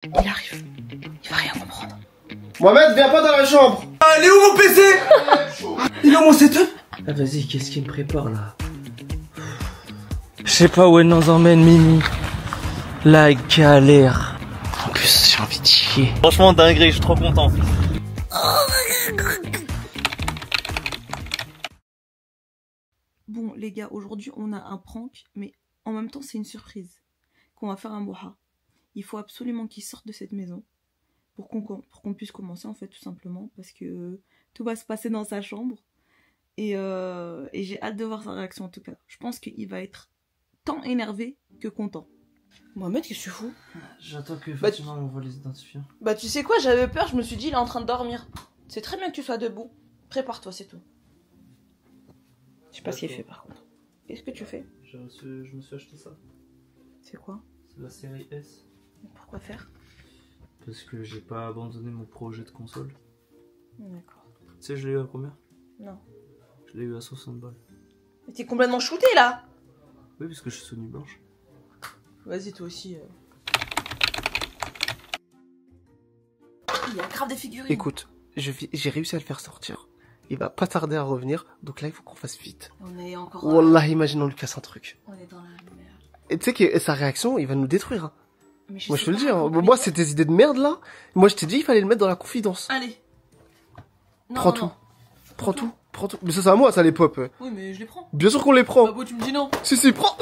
Il arrive. Il va rien comprendre. Mohamed, viens pas dans la chambre. Allez où mon PC? Il est où mon setup? Ah vas-y, qu'est-ce qu'il me prépare là? Je sais pas où elle nous emmène, Mimi. La galère. En plus, j'ai envie de chier. Franchement, dinguerie, je suis trop content. Bon, les gars, aujourd'hui, on a un prank, mais en même temps, c'est une surprise qu'on va faire à Moha. Il faut absolument qu'il sorte de cette maison pour qu'on puisse commencer, en fait, tout simplement, parce que tout va se passer dans sa chambre. Et j'ai hâte de voir sa réaction, en tout cas. Je pense qu'il va être tant énervé que content. Mohamed, qu'est-ce que tu fous? J'attends que Fatima m'envoie les identifiants. Bah, tu sais quoi, j'avais peur, je me suis dit, il est en train de dormir. C'est très bien que tu sois debout. Prépare-toi, c'est tout. Je sais pas ce qu'il fait, par contre. Qu'est-ce que tu fais? Je me suis acheté ça. C'est quoi? C'est la série S. Pourquoi faire? Parce que j'ai pas abandonné mon projet de console. D'accord. Tu sais, je l'ai eu à combien? Non. Je l'ai eu à 60 balles. Mais t'es complètement shooté, là! Oui, parce que je suis Sony blanche. Vas-y, toi aussi. Il y a grave des figurines. Écoute, j'ai réussi à le faire sortir. Il va pas tarder à revenir, donc là il faut qu'on fasse vite. On est encore... Wallah, imagine on lui casse un truc. On est dans la merde. Et tu sais que sa réaction, il va nous détruire. Hein. Mais Moi je te sais le pas, dis, hein. Moi c'est tes idées de merde là. Moi je t'ai dit il fallait le mettre dans la confidence. Allez. Non, Prends non, tout. non. Prends tout. Prends tout. Mais ça c'est à moi ça les pop. Oui, mais je les prends. Bien sûr qu'on les prend. Bah, bon, tu me dis non. Si, prends.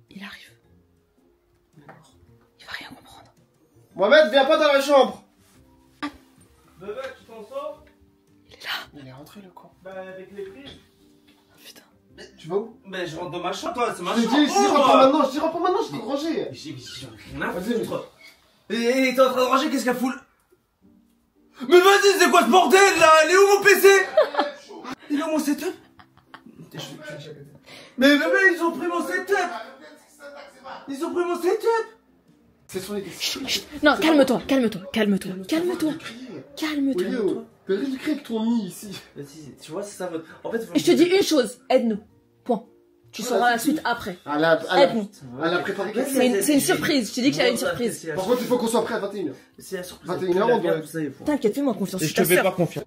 Il arrive. Il va rien comprendre. Mohamed, viens pas dans la chambre. Bébé, tu t'en sors? Il est là. Il est rentré le con. Bah, avec les prises. Putain. Tu vas où? Mais je rentre dans ma chambre, toi, c'est ma Je chambre. dis, si rentre maintenant, je dis rentre maintenant, je t'ai rangé. J'ai rien à Vas-y, foutre. Et t'es en train de ranger, qu'est-ce qu'elle fout? Mais vas-y, c'est quoi ce bordel là? Il est où mon PC? Il est où mon setup? Mais bébé, ils ont pris mon setup. Ils ont pris mon setup. C'est sur les... Non, calme-toi, calme-toi, calme-toi, calme-toi. Calme-toi. Léo, t'as rien de crier avec ton nid ici. Vas-y, tu vois, c'est ça votre... En fait, Je te dis une chose, aide-nous. Point. Tu sauras la suite après. Aide-nous. Elle a préparé quelque chose. C'est une surprise, je te dis qu'il y a une surprise. Par contre, il faut qu'on soit prêt à 21h. C'est la surprise. 21h, on doit... T'inquiète, fais-moi confiance. Je te fais pas confiance.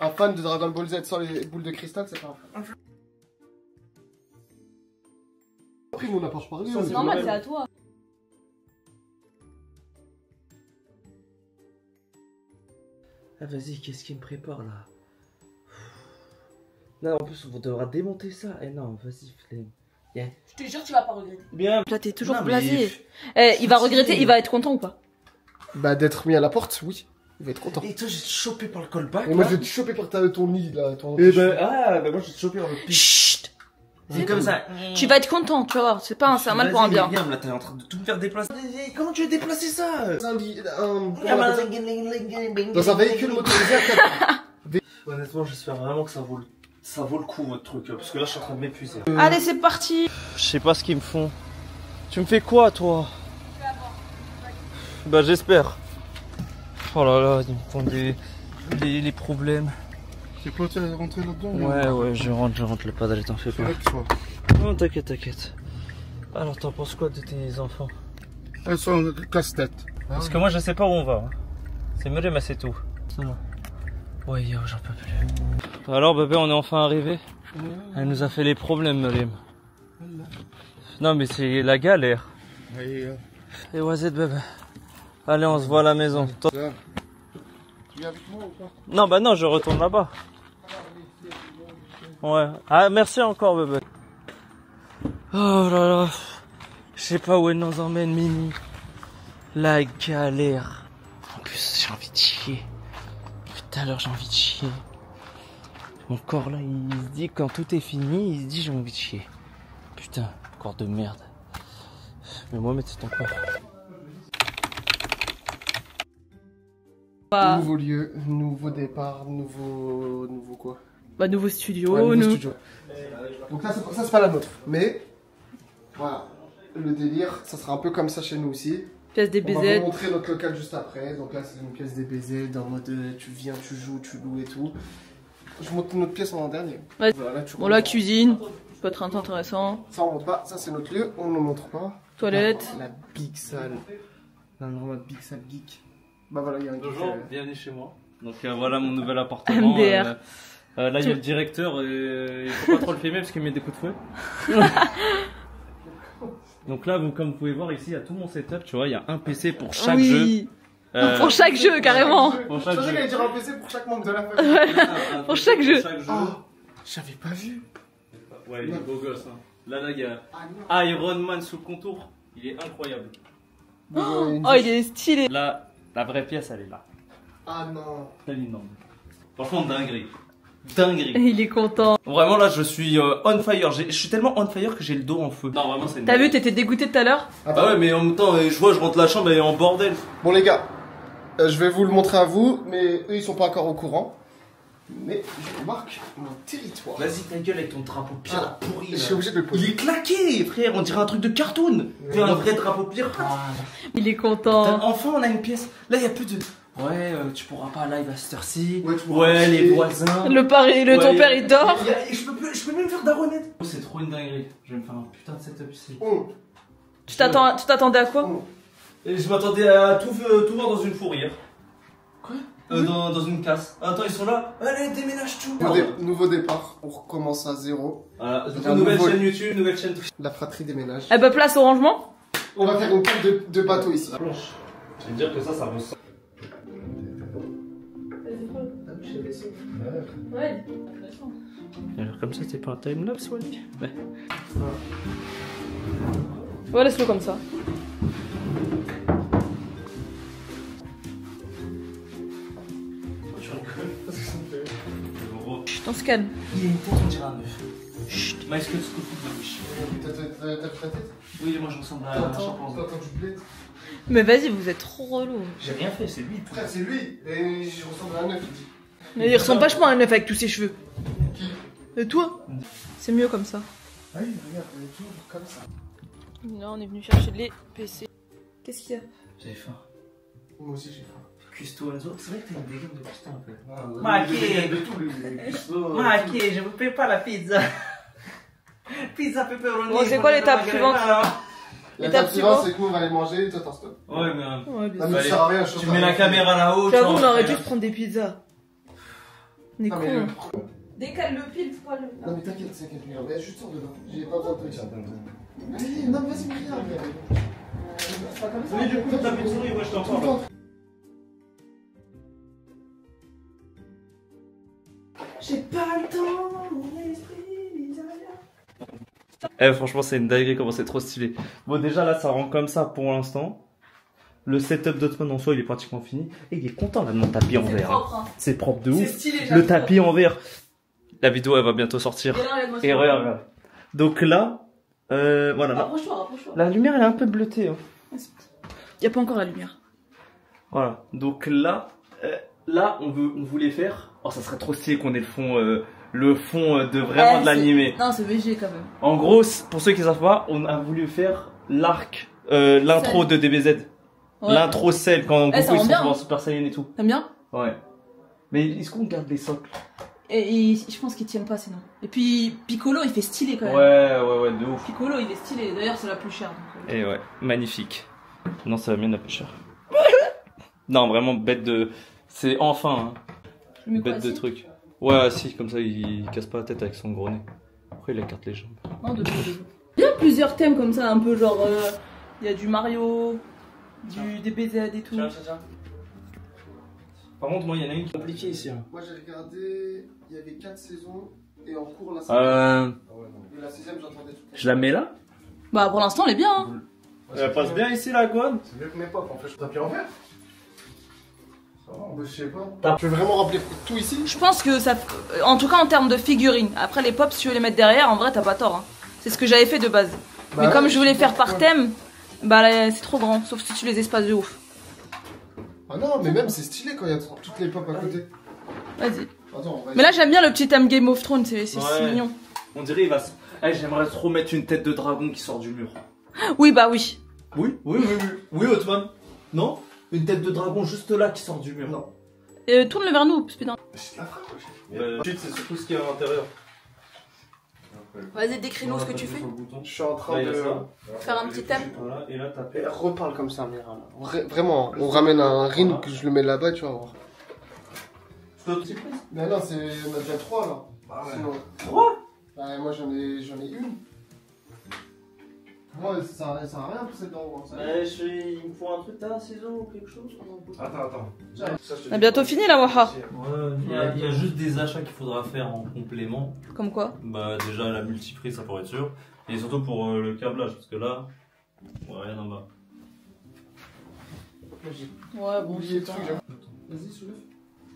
Un fan de Dragon Ball Z sans les boules de cristal, c'est pas un fan. Après, on n'a pas reparlé. C'est normal, c'est à toi. Ah vas-y, qu'est-ce qu'il me prépare là? Non, en plus on devra démonter ça. Eh non, vas-y, flemme. Yeah. Je te jure, tu vas pas regretter. Bien. Là, t'es toujours Non, blasé. Il va regretter, il va être content ou pas? Bah, d'être mis à la porte, oui. Il va être content. Et toi, j'ai été chopé par le callback. Et moi, je vais te choper par ton nid là. Et bah, moi, je vais te choper par le pic. Chut. C'est comme ça. Tu vas être content, tu vas voir. C'est pas un mal pour un bien. Regarde, là, t'es en train de tout me faire déplacer. Comment tu veux déplacer ça? Dans un véhicule motorisé à 4. Honnêtement, j'espère vraiment que ça vaut le coup votre truc, parce que là je suis en train de m'épuiser. Allez, c'est parti. Je sais pas ce qu'ils me font. Tu me fais quoi toi? Bah j'espère. Oh là là, ils me font des problèmes. C'est quoi, tu es rentré là-dedans? Ouais, je rentre, le padre, t'en fais pas. Non, t'inquiète. Alors t'en penses quoi de tes enfants? Elles sont casse-tête. Parce que moi je sais pas où on va. C'est Myriam, c'est tout. Ça va. Ouais, yo, j'en peux plus. Alors bébé, on est enfin arrivé. Elle nous a fait les problèmes, Myriam. Non mais c'est la galère. Et vas-y bébé. Allez, on se voit à la maison. Tu viens avec moi ou pas? Non, bah non, je retourne là-bas. Ouais. Ah, merci encore bébé. Oh là là. Je sais pas où elle nous emmène, Mimi. La galère. En plus, j'ai envie de chier. Tout à l'heure, j'ai envie de chier. Mon corps là, il se dit quand tout est fini, il se dit j'ai envie de chier. Putain, corps de merde. Mais moi, c'est ton corps. Nouveau lieu, nouveau départ, nouveau quoi? Bah, nouveau studio. Ouais, nouveau studio. Donc ça c'est pas la nôtre, mais voilà, le délire, ça sera un peu comme ça chez nous aussi. Pièce des On va BZ. vous montrer notre local juste après. Donc là, c'est une pièce des BZ en mode tu viens, tu joues, tu loues et tout. Je montre notre pièce en dernier. Ouais. Voilà, tu Bon, la cuisine. Peut être intéressant. Ça, on montre pas. Ça, c'est notre lieu. On ne le montre pas. Toilette. La big salle. La normale big salle geek. Bah voilà, il y a un geek. Bonjour, bienvenue chez moi. Donc voilà mon nouvel appartement. MDR. Là, il y a le directeur et il faut pas trop le filmer parce qu'il met des coups de fouet. Donc là, comme vous pouvez voir ici, il y a tout mon setup. Tu vois, il y a un PC pour chaque jeu. Pour chaque jeu, carrément. Pour Je chaque pensais jeu. qu'il allait dire un PC pour chaque membre de la famille. Pour chaque jeu. Oh, j'avais pas vu. Ouais, il est beau gosse. Hein. Là, il y a Iron Man sous le contour. Il est incroyable. Oh, il est stylé. Là, la vraie pièce, elle est là. Ah non. Elle est énorme. Franchement, dinguerie. Dinguerie. Il est content. Vraiment, là, je suis on fire. Je suis tellement on fire que j'ai le dos en feu. Non, vraiment, c'est une T'as vu, t'étais dégoûté tout à l'heure? Ah ouais, mais en même temps, je vois, je rentre la chambre et en bordel. Bon les gars, je vais vous le montrer à vous, mais eux ils sont pas encore au courant. Mais je marque mon territoire. Vas-y, ta gueule avec ton drapeau pierre pourri. Je suis obligé de le poser. Il est claqué, frère. On dirait un truc de cartoon. Oui. Un vrai drapeau pierre. Il est content. Enfin, on a une pièce. Là, il y a plus de. Ouais, tu pourras pas live à cette heure-ci. Ouais, tu pourras Ouais, coucher. les voisins. Le pari, ton Ouais, père il dort. Je peux même faire daronnette. Oh, c'est trop une dinguerie. Je vais me faire un putain de setup ici. Oh. Tu t'attendais à quoi? Et je m'attendais à tout voir dans une fourrière. Quoi dans une casse. Attends, ils sont là. Allez, déménage tout. Nouveau départ, on recommence à zéro. Voilà, Un nouvelle nouveau- chaîne YouTube, nouvelle chaîne Twitch. La fratrie déménage. Eh ben, place au rangement. On va faire une carte de bateau ici. planche. Je vais dire que ça ressemble. Ouais. Alors, comme ça, c'est pas un timelapse, Wally. Ouais. Ouais, laisse-le comme ça. Chut, on se calme. Il y a une tête, on dirait un œuf. Chut. Mais est-ce que tu de wish? T'as vu ta tête? Oui, moi je ressemble à un T'entends chimpanzé. du bled? Mais vas-y, vous êtes trop relou. J'ai rien fait, c'est lui. Frère, c'est lui. Et je ressemble à un œuf, il dit. Mais il ressemble vachement à un œuf avec tous ses cheveux. Qui? Et toi? C'est mieux comme ça. Ah oui, regarde, on est toujours comme ça. Là, on est venu chercher les PC. Qu'est-ce qu'il y a? J'avais faim. Moi aussi, j'ai faim. Custo Enzo, c'est vrai que t'as une dégaine de Custo un peu. Maquet de tout, les je vous paie pas la pizza. Pizza pepperoni. Bon, c'est quoi l'étape suivante? L'étape suivante, suivante. c'est que nous, on va aller manger et toi, t'en stoppes. Ouais, mais. Ouais, bien Ça sûr. ne sert à rien, Tu mets la caméra là-haut. J'avoue, tu on aurait vois. dû se prendre des pizzas. On est Non, mais con. Décale le pile, faut pas le. non, mais t'inquiète, regarde. Mais juste sors de là. J'ai pas besoin de te dire. Allez, non, mais vas-y, mais regarde. C'est pas comme ça. Oui, du coup, t'as plus de souris, moi je t'en parle. J'ai pas le temps, mon esprit bizarre. Eh, franchement, c'est une dinguerie, comment c'est trop stylé. Bon, déjà là, ça rend comme ça pour l'instant. Le setup d'Otman en soi, il est pratiquement fini. Et il est content là de mon tapis en C'est verre. propre, hein. C'est propre de C'est ouf. stylé, Le j'adore. tapis en verre. La vidéo, elle va bientôt sortir. Et regarde. Donc là, voilà. Rapproche-toi, rapproche-toi. La lumière, elle est un peu bleutée. Hein. Y'a pas encore la lumière. Voilà. Donc là, on voulait faire. Oh, ça serait trop stylé qu'on ait le fond de vraiment de l'animé. Non, c'est VG quand même. En gros, pour ceux qui savent pas, on a voulu faire l'arc, l'intro de DBZ. Ouais. L'intro celle quand Eh, ça Goku ils rend sont bien, sur hein. Super Saiyan et tout. T'aimes bien? Ouais. Mais est-ce qu'on garde les socles? Et je pense qu'ils tiennent pas sinon. Et puis Piccolo il fait stylé quand même. Ouais, de ouf. Piccolo il est stylé, d'ailleurs c'est la plus chère. Donc, Et ouais, magnifique. Non, c'est la mienne la plus chère. Non, vraiment bête de. C'est enfin, hein. Je mets quoi, Bête de ici truc. Ouais, si, comme ça il casse pas la tête avec son gros nez. Après il écarte les jambes. Non, de Il y a plusieurs thèmes comme ça, un peu genre. Il y a du Mario, du DBZ et tout. Tiens. Par contre, moi il y en a une qui est compliquée ici. Hein. Moi, j'ai regardé, il y avait 4 saisons, et en cours, la 5 Et la 6ème, j'entendais tout. Je la mets là? Bah pour l'instant elle est bien. Hein. Elle passe bien ici la Guan? C'est mieux que mes potes, en fait, je tapis en vert. Ça va, bah, je sais pas. Tu veux vraiment remplir tout ici? Je pense que ça. En tout cas en termes de figurines. Après les pops, si tu veux les mettre derrière, en vrai t'as pas tort. Hein. C'est ce que j'avais fait de base. Bah, Mais comme je voulais faire par ouais. thème, bah là, c'est trop grand. Sauf si tu les espaces de ouf. Ah non, mais même c'est stylé quand il y a toutes les pop à côté. Vas-y. Attends, on va Mais là j'aime bien le petit thème Game of Thrones, c'est Ouais. mignon. On dirait il va. Eh, j'aimerais trop mettre une tête de dragon qui sort du mur. Oui bah oui. Oui, Hotman. Non? Une tête de dragon juste là qui sort du mur. Non. Tourne-le vers nous, putain. C'est la frappe, Ensuite, c'est surtout ce qu'il y a à l'intérieur. Vas-y, décris-nous ce que tu fais. Je suis en train Là, il y a de... ça. Faire un petit thème. Voilà, et là, taper. Et reparle comme ça, Mira. Vraiment, on ramène un ring que je le mets là-bas, tu vas voir. Mais non, c'est... on a déjà 3 là. Ah ouais. Sinon... 3? Bah, moi j'en ai une. Moi, ça sert à rien pour cette dent. Il me faut un truc là, un ciseau ou quelque chose. Attends. On a bientôt fini la Waha. Ouais, il y a juste des achats qu'il faudra faire en complément. Comme quoi? Bah déjà la multiprise ça pourrait être sûr. Et surtout pour le câblage parce que là, rien en bas. Ouais, bon, Oublié le c'est truc, pas... Vas-y, soulève.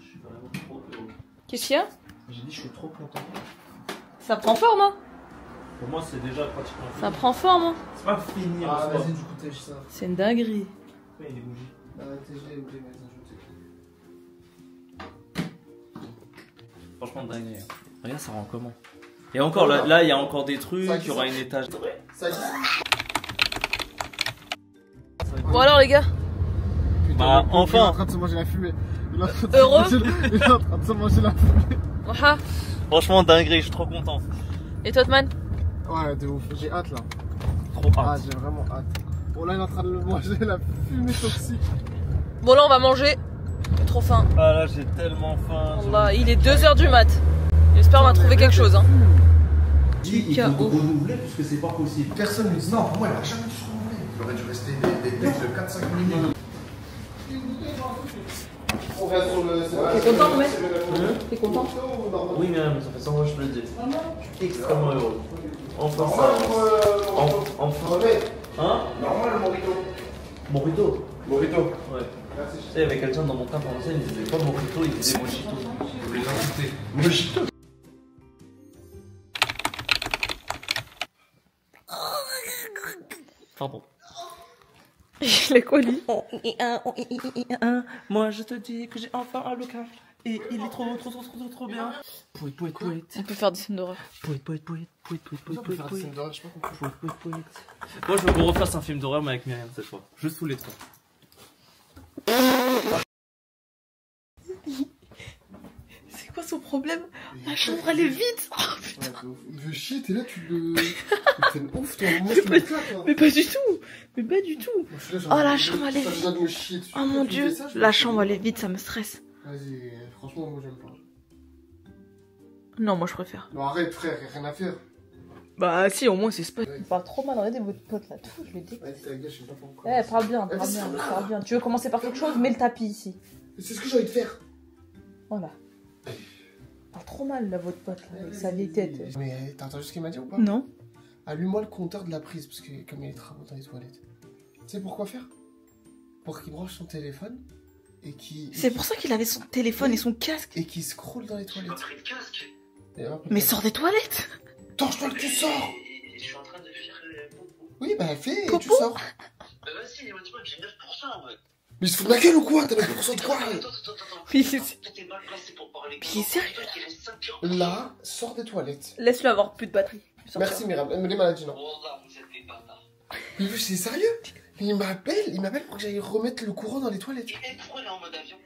Je suis vraiment trop heureux. Qu'est-ce qu'il y a? J'ai dit, je suis trop content. Ça prend forme, hein? Pour moi c'est déjà pratiquement fini. Ça prend forme, hein? C'est pas fini en Ah, soi. vas-y, du coup, tèche ça. C'est une dinguerie. Ouais, il est bougie. TG, oublié, mais ajouter. Franchement dingue. Regarde ça rend comment. Et encore là il y a encore des trucs, Ça il y aura une étage. Ça glisse. Bon alors les gars, Bah, le pauvre, enfin. Il est en train de se manger la fumée. Il est en train de se Heureux manger il est en train de se manger la fumée. Waha. Franchement dinguerie, je suis trop content. Et toi, man? Ouais, de ouf. J'ai hâte là. Trop Ah, hâte. j'ai vraiment hâte. Bon, là, il est en train de le manger, la fumée toxique. Bon là on va manger. J'ai trop faim. Ah là j'ai tellement faim. Wallah, il est 2h du mat. J'espère on va trouver quelque chose, hein. Il KO. faut renouveler puisque c'est pas possible. Personne ne dit non, pour moi, il a jamais dû se renouveler. Il aurait dû rester des textes de 4-5 minutes. On reste sur le. T'es content, mec? T'es content? Oui mais ça fait 100 fois que je le dis. Je suis extrêmement heureux. Enfin ça. Enfin. Hein? Normal, Morito. Morito. Morito. Ouais. Merci. Tu sais, il y avait quelqu'un dans mon camp pendant ça, il disait pas Morito, il disait Mojito. Je voulais l'insulter. Mojito. Pardon. Les colis. Moi je te dis que j'ai enfin un local. Et il est trop bien. Poète. On peut faire des films d'horreur. Poète. On peut faire des scènes d'horreur, je sais pas compris. Moi je veux qu'on refasse un film d'horreur mais avec Myriam cette fois. Juste tous les trois. C'est quoi son problème? La chambre elle est vide. Oh putain. Ouais, de ouf. Il veut chier, t'es là, tu le. T'es une ouf, toi. Moi, je te mets ça, toi. Mais pas du tout. Mais pas du tout. Moi, je suis là, j'ai Oh, la envie de- chambre, elle est ça me donne de me chier dessus. Oh mon Tu dieu. fais ça, je La me chambre chie. elle est vide, ça me stresse. Vas-y, franchement, moi, j'aime pas. Non, moi je préfère. Non, arrête, frère, y'a rien à faire. Bah si, au moins c'est spot. Il parle trop mal, regardez votre pote là, tout, je le dis. Vas-y, ta gueule, je sais pas pourquoi. Eh, parle bien, parle bien. Tu veux commencer par quelque chose? Mets le tapis ici. C'est ce que j'ai envie de faire. Voilà. Parle trop mal là, votre pote là, avec sa vieille tête. Mais t'as entendu ce qu'il m'a dit ou pas? Non. Allume-moi le compteur de la prise, parce que comme il y a des travaux dans les toilettes. Tu sais pourquoi faire? Pour qu'il branche son téléphone et qu'il. C'est pour ça qu'il avait son téléphone et son casque. Et qu'il scrolle dans les toilettes. Pris le casque. Mais sors des toilettes. Torche-toi le cul, sors! Je suis en train de faire popo. Oui, bah fais, et Popo tu sors. Vas-y, dis-moi, j'ai 9%. Ouais. Mais il se fout de ma gueule ou quoi? T'as 9% de quoi? Attends. Mais Toi, t'es mal placé pour parler. Mais il est sérieux. Toi, il reste 5 heures. Là, sors des toilettes. Laisse-le avoir plus de batterie. Merci Myriam, elle me les maladies, non. Wallah, vous êtes des bâtards. Mais lui, c'est sérieux? Il m'appelle pour que j'aille remettre le courant dans les toilettes. Et pourquoi il est en mode avion?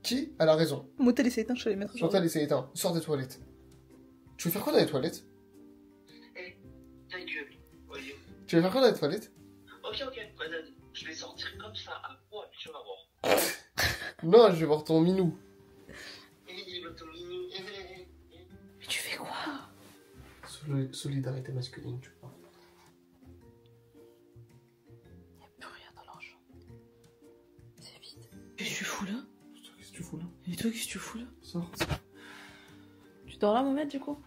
Qui? Elle a raison. Mon tel s'est éteint, je vais les mettre. Chantal, il s'est éteint. Sors des toilettes. Tu veux faire quoi dans les toilettes? Ta gueule. Voyons. Tu veux faire quoi dans les toilettes? Ok, vas-y. Je vais sortir comme ça à poil, tu vas voir. Non, je vais voir ton minou. Il va te mignon. Mais tu fais quoi? Solidarité masculine, tu vois. Y'a plus rien dans leur chambre. C'est vide. Qu'est-ce que tu fous là? Qu'est-ce que tu fous là? Et toi, qu'est-ce que tu fous là? Sors. Tu dors là, Mohamed, du coup?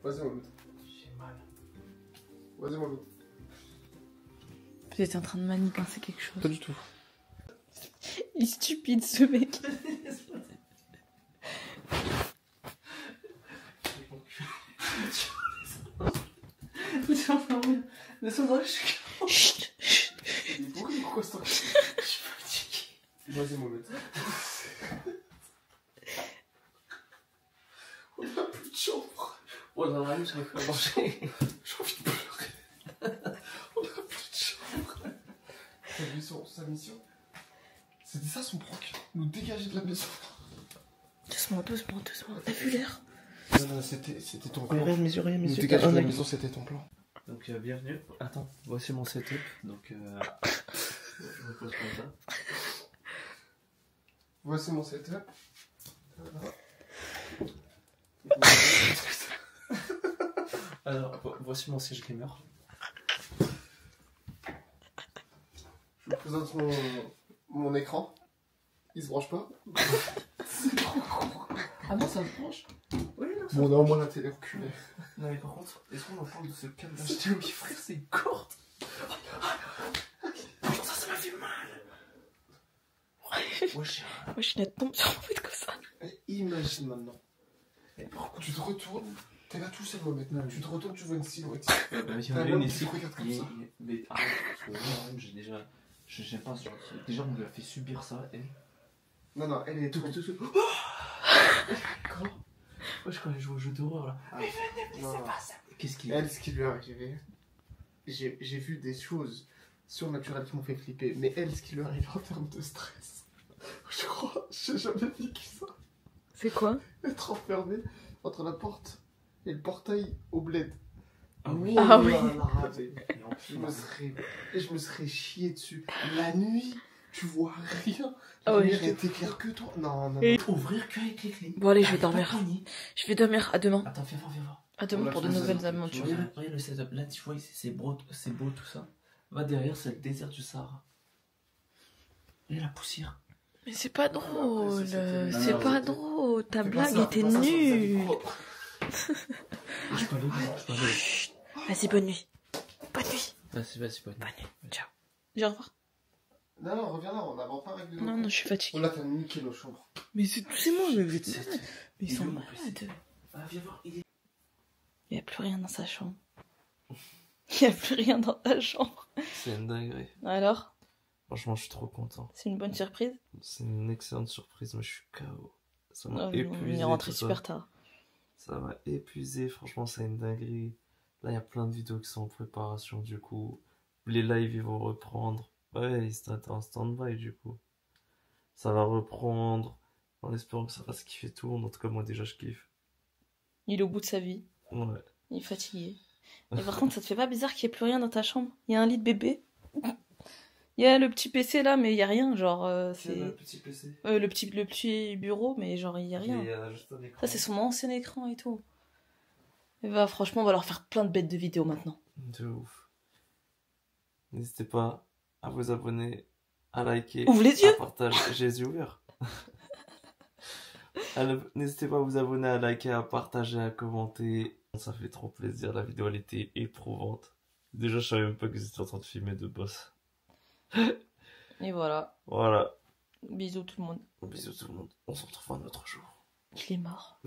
Vas-y, Mohamed. J'ai mal. Vas-y, Mohamed. Vous êtes en train de manigancer quelque chose. Pas du tout. Il est stupide, ce mec. Chut, chut. Pourquoi ça? Vas-y, Mohamed. On a plus de chambre. Oh dans la rue, j'arrive pas à manger. J'ai envie de pleurer. On a plus sa mission. C'était ça son prank. Nous dégager de la maison. Doucement, doucement, doucement. T'as vu l'air? Non, c'était ton plan. Regarde mes yeux, regarde mes Nous yeux. dégager de la œil. maison, c'était ton plan. Donc bienvenue. Attends, voici mon setup. Donc je me pose comme ça. Voici mon setup. Alors voici mon siège gamer. Je vous présente mon écran. Il se branche pas. Ah non, ça se branche. Oui, non, ça Bon, on a au moins la télé reculée. Non mais par contre, est-ce qu'on en parle de ce câble d'acheter? Oui frère, c'est une corde. Ça m'a fait mal. Wesh. Wesh, net tombe sur mon comme ça. Imagine maintenant. Tu te retournes. T'es là tout seul, Mohamed. Tu te retournes, tu vois une silhouette. Il y en T'as a un une homme ici. qui te regarde comme ça. Mais arrête, parce que moi-même j'ai déjà. J'aime pas ce genre de truc. Déjà on lui a fait subir ça, elle. Non, elle est tout. Quand wesh, quand elle joue au jeu d'horreur là. Mais venez, pas ça. Qu'est-ce qui Elle, ce qui lui est arrivé, j'ai vu des choses surnaturelles qui m'ont fait flipper. Mais elle, ce qui lui arrive en termes de stress, je crois, j'ai jamais vécu ça. C'est quoi? Être enfermé entre la porte et le portail au bled. Ah oui. Ah oui. Je me serais chié dessus. La nuit, tu vois rien. Ah La oui, lumière je était claire que toi. Non. Et- Ouvrir qu'avec les clés. Bon, allez, je vais dormir. Je vais dormir. À demain. Attends, viens voir. À demain pour de nouvelles aventures. Regarde le setup. Là, tu vois, ici, c'est beau tout ça. Va derrière, c'est le désert du Sahara. Et la poussière. Mais c'est pas drôle. c'est- C'est non, pas c'était- drôle. Ta Fais pas blague ça, était fais pas ça, ça, nulle. Je peux aller. Chut. Vas-y, bonne nuit. Bonne nuit. Vas-y, bonne Bonne nuit. Ciao. Dis au revoir. Non, reviens là, on n'a pas réglé. Non, je suis Oh fatiguée. là, t'as niqué nos chambres. Mais c'est moi, mais vous êtes malades. Mais ils Il est sont où, mon malades. PC? Ah, viens voir, il est. Il n'y a plus rien dans sa chambre. Il n'y a plus rien dans ta chambre. C'est une dinguerie. Alors, Franchement, je suis trop content. c'est une bonne surprise. C'est une excellente surprise, mais je suis KO. Ça m'a On épuisé. est rentré tout ça. super tard. Ça m'a épuisé, franchement, c'est une dinguerie. Là, il y a plein de vidéos qui sont en préparation, du coup. Les lives, ils vont reprendre. Ouais, ils étaient en stand-by, du coup. Ça va reprendre. En espérant que ça fasse kiffer tout le monde. En tout cas, moi, déjà, je kiffe. Il est au bout de sa vie. Ouais. Il est fatigué. Et par contre, ça te fait pas bizarre qu'il n'y ait plus rien dans ta chambre? Il y a un lit de bébé. Il y a le petit PC là, mais il n'y a rien. Genre, c'est. le petit PC. Le petit bureau, mais genre, il n'y a rien. Il y a juste un écran. Ça, c'est son ancien écran et tout. Et bah, franchement, on va leur faire plein de bêtes de vidéos maintenant. De ouf. N'hésitez pas à vous abonner, à liker, Ouvre les yeux. à partager. J'ai les yeux ouverts. N'hésitez pas à vous abonner, à liker, à partager, à commenter. Ça fait trop plaisir. La vidéo, elle était éprouvante. Déjà, je savais même pas que j'étais en train de filmer de boss. Et voilà. Voilà. Bisous tout le monde. Bisous tout le monde. On se retrouve un autre jour. Il est mort.